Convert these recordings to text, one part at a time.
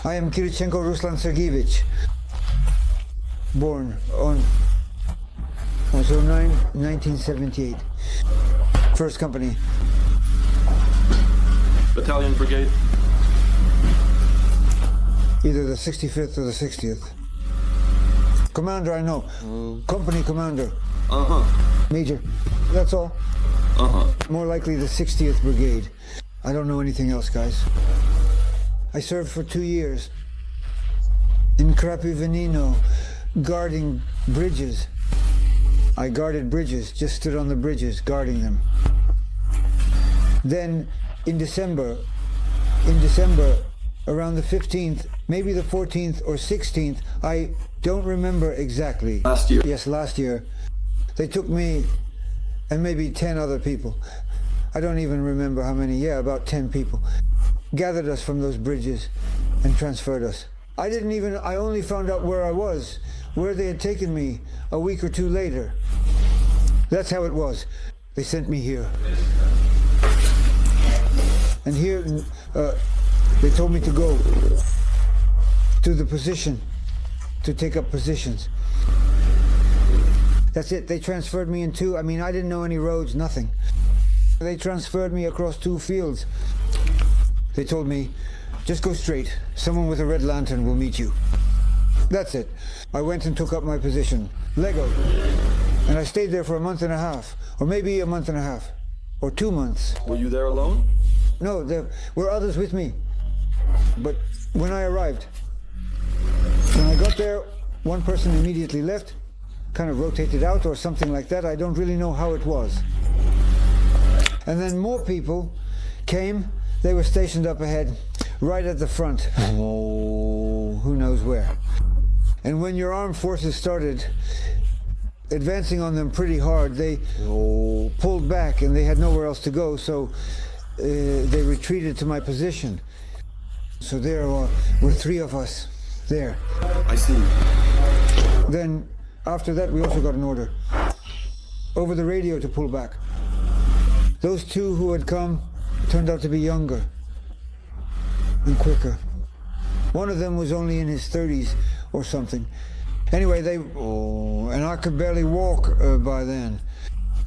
I am Kyrychenko Ruslan Sergeyevich, born on 1978. First company. Battalion, brigade? Either the 65th or the 60th. Commander, I know. Company commander. Uh-huh. Major. That's all. Uh-huh. More likely the 60th Brigade. I don't know anything else, guys. I served for 2 years in Kryvychenko, guarding bridges. I guarded bridges, just stood on the bridges, guarding them. Then in December, around the 15th, maybe the 14th or 16th, I don't remember exactly. Last year? Yes, last year. They took me and maybe 10 other people. I don't even remember how many. Yeah, about 10 people. Gathered us from those bridges and transferred us. I only found out where I was, where they had taken me a week or two later. That's how it was. They sent me here. And here, they told me to go to the position, to take up positions. That's it. They transferred me in two. I mean, I didn't know any roads, nothing. They transferred me across 2 fields. They told me, just go straight. Someone with a red lantern will meet you. That's it. I went and took up my position. Lego. And I stayed there for a month and a half, or maybe a month and a half, or 2 months. Were you there alone? No, there were others with me. But when I arrived, when I got there, one person immediately left, kind of rotated out or something like that. I don't really know how it was. And then more people came. They were stationed up ahead, right at the front. Oh, who knows where. And when your armed forces started advancing on them pretty hard, they pulled back and they had nowhere else to go, so they retreated to my position. So there were 3 of us there. I see. Then after that, we also got an order over the radio to pull back. Those 2 who had come turned out to be younger and quicker. One of them was only in his 30s or something. Anyway, and I could barely walk by then.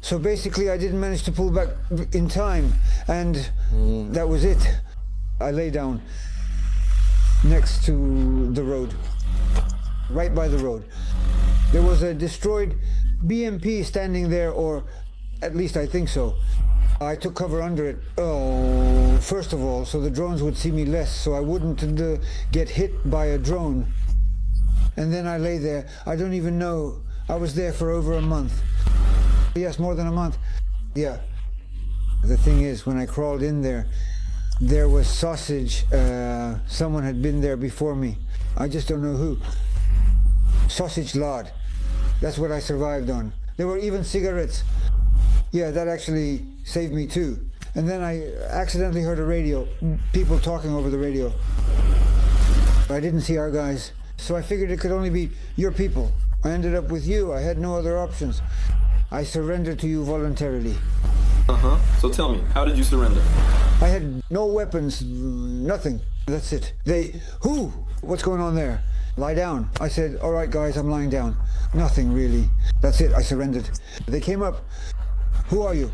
So basically, I didn't manage to pull back in time, and that was it. I lay down next to the road, right by the road. There was a destroyed BMP standing there, or at least I think so. I took cover under it, first of all, so the drones would see me less, so I wouldn't get hit by a drone. And then I lay there. I don't even know. I was there for over a month. Yes, more than a month. Yeah. The thing is, when I crawled in there, there was sausage. Someone had been there before me. I just don't know who. Sausage lard. That's what I survived on. There were even cigarettes. Yeah, that actually saved me too. And then I accidentally heard a radio, people talking over the radio. I didn't see our guys, so I figured it could only be your people. I ended up with you. I had no other options. I surrendered to you voluntarily. Uh-huh. So tell me, how did you surrender? I had no weapons, nothing. That's it. Who? What's going on there? Lie down. I said, all right, guys, I'm lying down. Nothing really. That's it. I surrendered. They came up. Who are you?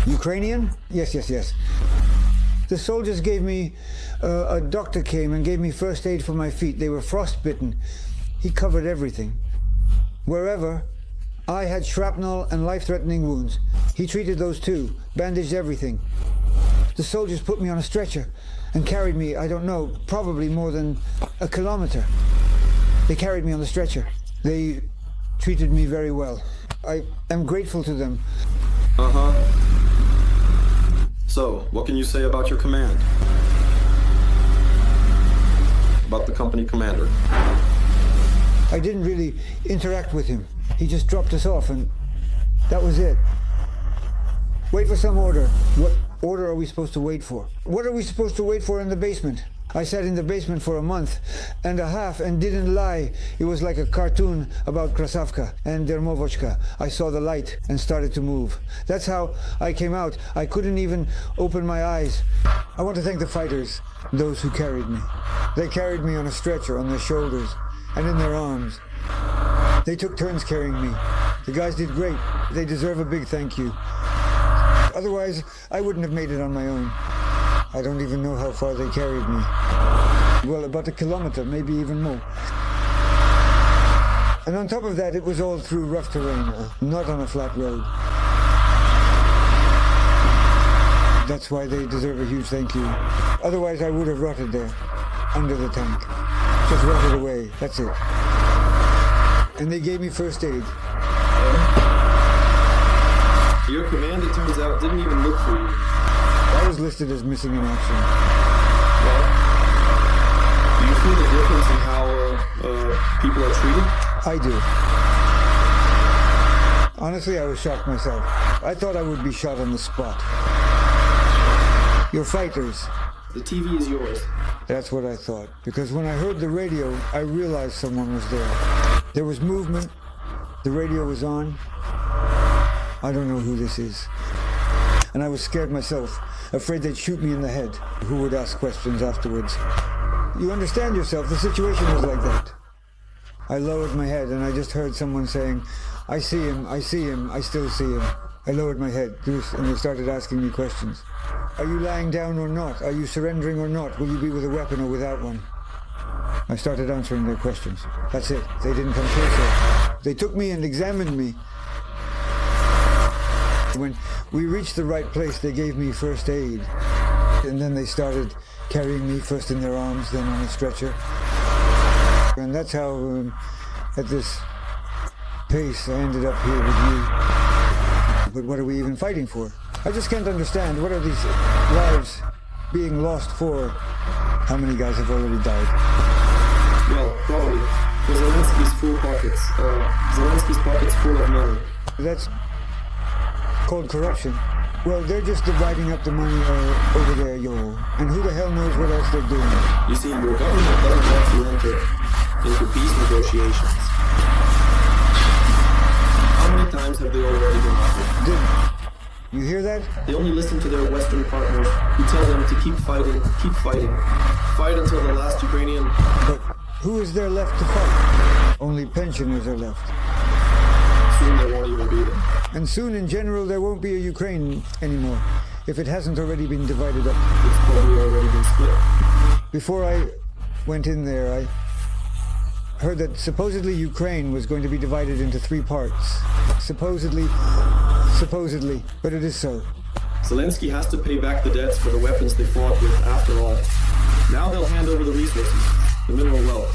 Ukrainian? Yes. The soldiers gave me, a doctor came and gave me first aid for my feet. They were frostbitten. He covered everything. Wherever, I had shrapnel and life-threatening wounds. He treated those too, bandaged everything. The soldiers put me on a stretcher and carried me, I don't know, probably more than a kilometer. They carried me on the stretcher. They treated me very well. I am grateful to them. Uh-huh. So, what can you say about your command? About the company commander? I didn't really interact with him. He just dropped us off and that was it. Wait for some order. What order are we supposed to wait for? What are we supposed to wait for in the basement? I sat in the basement for a month and a half and didn't lie. It was like a cartoon about Krasavka and Dermovochka. I saw the light and started to move. That's how I came out. I couldn't even open my eyes. I want to thank the fighters, those who carried me. They carried me on a stretcher on their shoulders and in their arms. They took turns carrying me. The guys did great. They deserve a big thank you. Otherwise, I wouldn't have made it on my own. I don't even know how far they carried me. Well, about a kilometer, maybe even more. And on top of that, it was all through rough terrain, not on a flat road. That's why they deserve a huge thank you. Otherwise, I would have rotted there, under the tank. Just rotted away, that's it. And they gave me first aid. Your command, it turns out, didn't even look for you. I was listed as missing in action. Well, do you feel the difference in how people are treated? I do. Honestly, I was shocked myself. I thought I would be shot on the spot. You're fighters. The TV is yours. That's what I thought. Because when I heard the radio, I realized someone was there. There was movement. The radio was on. I don't know who this is. And I was scared myself, afraid they'd shoot me in the head. Who would ask questions afterwards? You understand yourself, the situation was like that. I lowered my head and I just heard someone saying, I see him, I see him, I still see him. I lowered my head, and they started asking me questions. Are you lying down or not? Are you surrendering or not? Will you be with a weapon or without one? I started answering their questions. That's it. They didn't come closer. They took me and examined me. When we reached the right place, they gave me first aid. And then they started carrying me first in their arms, then on a stretcher. And that's how, at this pace, I ended up here with you. But what are we even fighting for? I just can't understand. What are these lives being lost for? How many guys have already died? Well, probably. For Zelensky's full pockets. Zelensky's pockets full of money. That's called corruption. Well, they're just dividing up the money over there, yo. And who the hell knows what else they're doing? You see, your government doesn't want to enter into peace negotiations. How many times have they already been offered? You hear that? They only listen to their Western partners who tell them to keep fighting, fight until the last Ukrainian. But who is there left to fight? Only pensioners are left. Soon there won't even be there. And soon, in general, there won't be a Ukraine anymore, if it hasn't already been divided up. It's probably already been split. Before I went in there, I heard that supposedly Ukraine was going to be divided into 3 parts. Supposedly, but it is so. Zelensky has to pay back the debts for the weapons they fought with after all. Now they'll hand over the resources, the mineral wealth.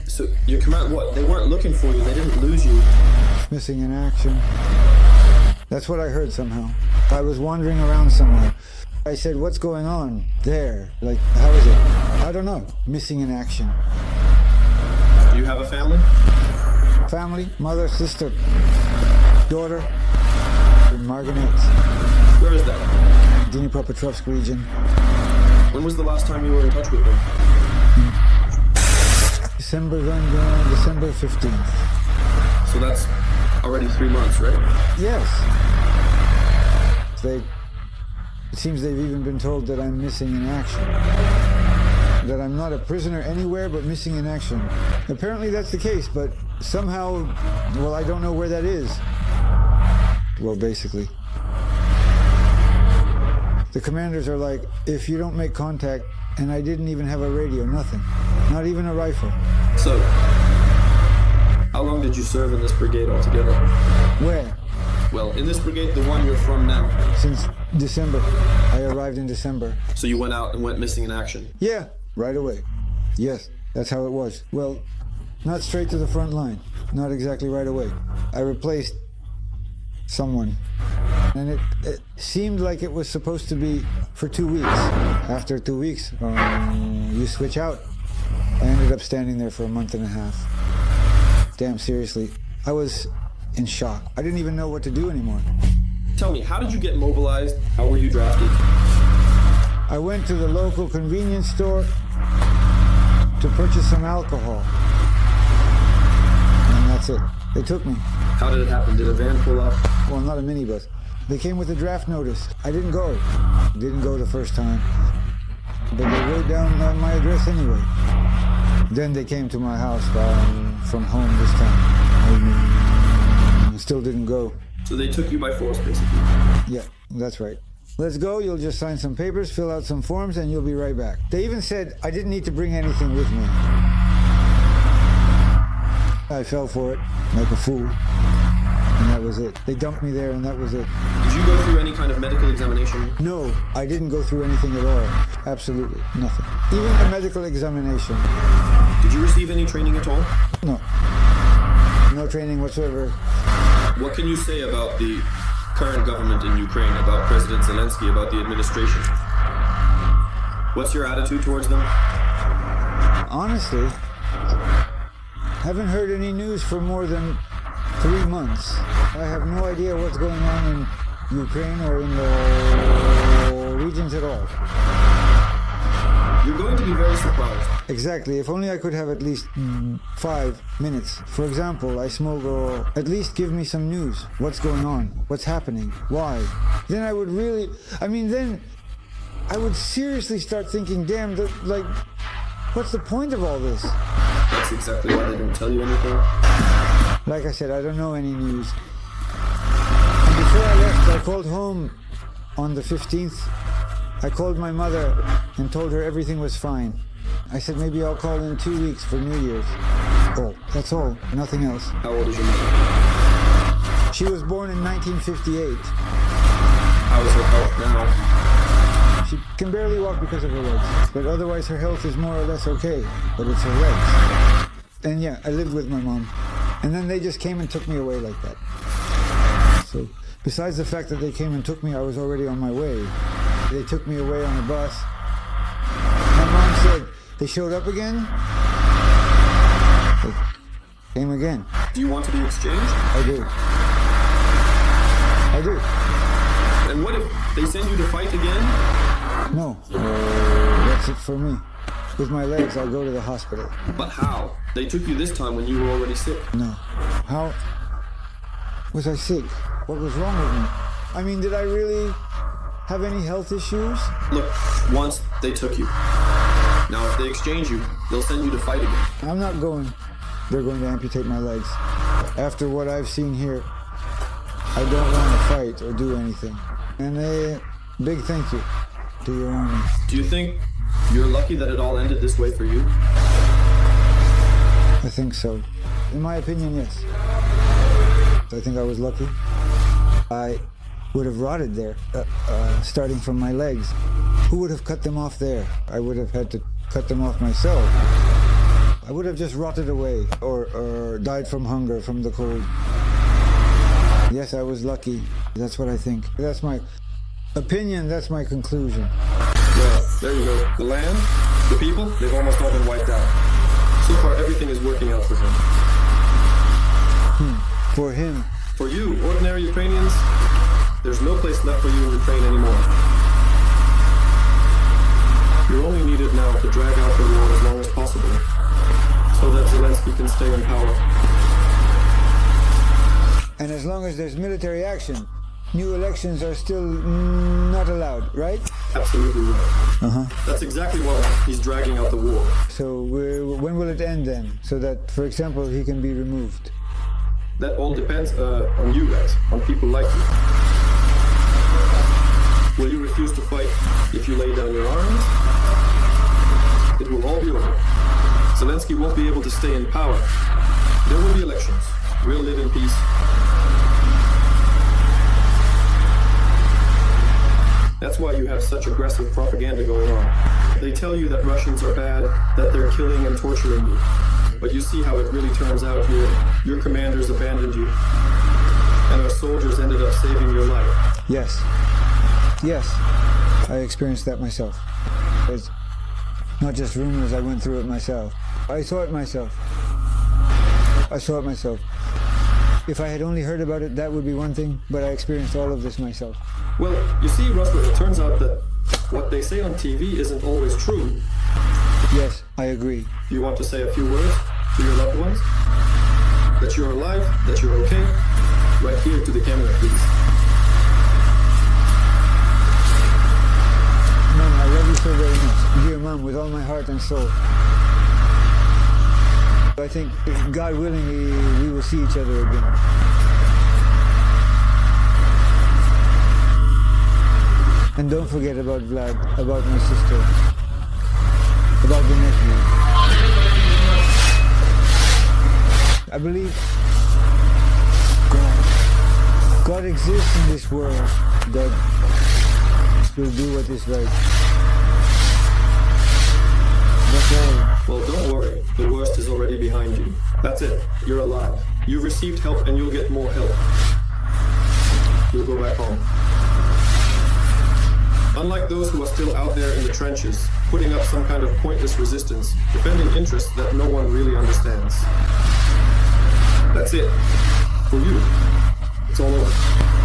So your command, what? They weren't looking for you, they didn't lose you. Missing in action. That's what I heard somehow. I was wandering around somewhere. I said, what's going on there? Like, how is it? I don't know. Missing in action. Do you have a family? Family, mother, sister, daughter, in Margaret. Where is that? Dnipropetrovsk region. When was the last time you were in touch with them? December 15th. So that's already 3 months, right? Yes. It seems they've even been told that I'm missing in action. That I'm not a prisoner anywhere but missing in action. Apparently that's the case, but somehow, well, I don't know where that is. Well, basically. The commanders are like, if you don't make contact, and I didn't even have a radio, nothing. Not even a rifle. So, how long did you serve in this brigade altogether? Where? Well, in this brigade, the one you're from now. Since December. I arrived in December. So you went out and went missing in action? Yeah, right away. Yes, that's how it was. Well, not straight to the front line. Not exactly right away. I replaced someone. And it seemed like it was supposed to be for 2 weeks. After 2 weeks, you switch out. I ended up standing there for a month and a half. Damn, seriously. I was in shock. I didn't even know what to do anymore. Tell me, how did you get mobilized? How were you drafted? I went to the local convenience store to purchase some alcohol. And that's it. They took me. How did it happen? Did a van pull up? Well, not a minibus. They came with a draft notice. I didn't go. Didn't go the first time. But they wrote down my address anyway. Then they came to my house from home this time. I still didn't go. So they took you by force, basically. Yeah, that's right. Let's go, you'll just sign some papers, fill out some forms, and you'll be right back. They even said I didn't need to bring anything with me. I fell for it, like a fool. And that was it. They dumped me there and that was it. Did you go through any kind of medical examination? No, I didn't go through anything at all. Absolutely nothing. Even a medical examination. Did you receive any training at all? No. No training whatsoever. What can you say about the current government in Ukraine, about President Zelensky, about the administration? What's your attitude towards them? Honestly, haven't heard any news for more than 3 months. I have no idea what's going on in Ukraine or in the regions at all. You're going to be very surprised. Exactly. If only I could have at least 5 minutes. For example, I smoke, or at least give me some news. What's going on? What's happening? Why? Then I would really, then I would seriously start thinking, damn, what's the point of all this? That's exactly why they don't tell you anything. Like I said, I don't know any news. And before I left, I called home on the 15th. I called my mother and told her everything was fine. I said maybe I'll call in 2 weeks for New Year's. Oh, that's all, nothing else. How old is your mother? She was born in 1958. How is her health now? She can barely walk because of her legs, but otherwise her health is more or less okay, but it's her legs. And yeah, I lived with my mom. And then they just came and took me away like that. So, besides the fact that they came and took me, I was already on my way. They took me away on a bus. My mom said, they showed up again? They came again. Do you want to be exchanged? I do. I do. And what if they send you to fight again? No. That's it for me. With my legs, I'll go to the hospital. But how? They took you this time when you were already sick. No. How was I sick? What was wrong with me? Did I really have any health issues? Look, once they took you. Now if they exchange you, they'll send you to fight again. I'm not going. They're going to amputate my legs. After what I've seen here, I don't want to fight or do anything. And a big thank you to your army. Do you think you're lucky that it all ended this way for you? I think so. In my opinion, yes. I think I was lucky. I would have rotted there, starting from my legs. Who would have cut them off there? I would have had to cut them off myself. I would have just rotted away or died from hunger, from the cold. Yes, I was lucky. That's what I think. That's my opinion, that's my conclusion. Well, there you go. The land, the people, they've almost all been wiped out. So far, everything is working out for him. For him. For you, ordinary Ukrainians, there's no place left for you in Ukraine anymore. You're only needed now to drag out the war as long as possible, so that Zelensky can stay in power. And as long as there's military action, new elections are still not allowed, right? Absolutely right. That's exactly why he's dragging out the war. So when will it end then? So that, for example, he can be removed? That all depends on you guys, on people like you. Will you refuse to fight if you lay down your arms? It will all be over. Zelensky won't be able to stay in power. There will be elections. We'll live in peace. That's why you have such aggressive propaganda going on. They tell you that Russians are bad, that they're killing and torturing you. But you see how it really turns out here. Your commanders abandoned you. And our soldiers ended up saving your life. Yes. Yes. I experienced that myself. It's not just rumors, I went through it myself. I saw it myself. If I had only heard about it, that would be one thing, but I experienced all of this myself. Well, you see, Ruslan, it turns out that what they say on TV isn't always true. Yes. I agree. You want to say a few words to your loved ones? That you're alive, that you're okay? Right here to the camera, please. Mom, I love you so very much. Dear Mom, with all my heart and soul. I think, God willing, we will see each other again. And don't forget about Vlad, about my sister, about the nephew. I believe God exists in this world. God will do what is right. That's all. Well, don't worry. The worst is already behind you. That's it. You're alive. You've received help and you'll get more help. You'll go back home. Unlike those who are still out there in the trenches, putting up some kind of pointless resistance, defending interests that no one really understands. That's it. For you. It's all over.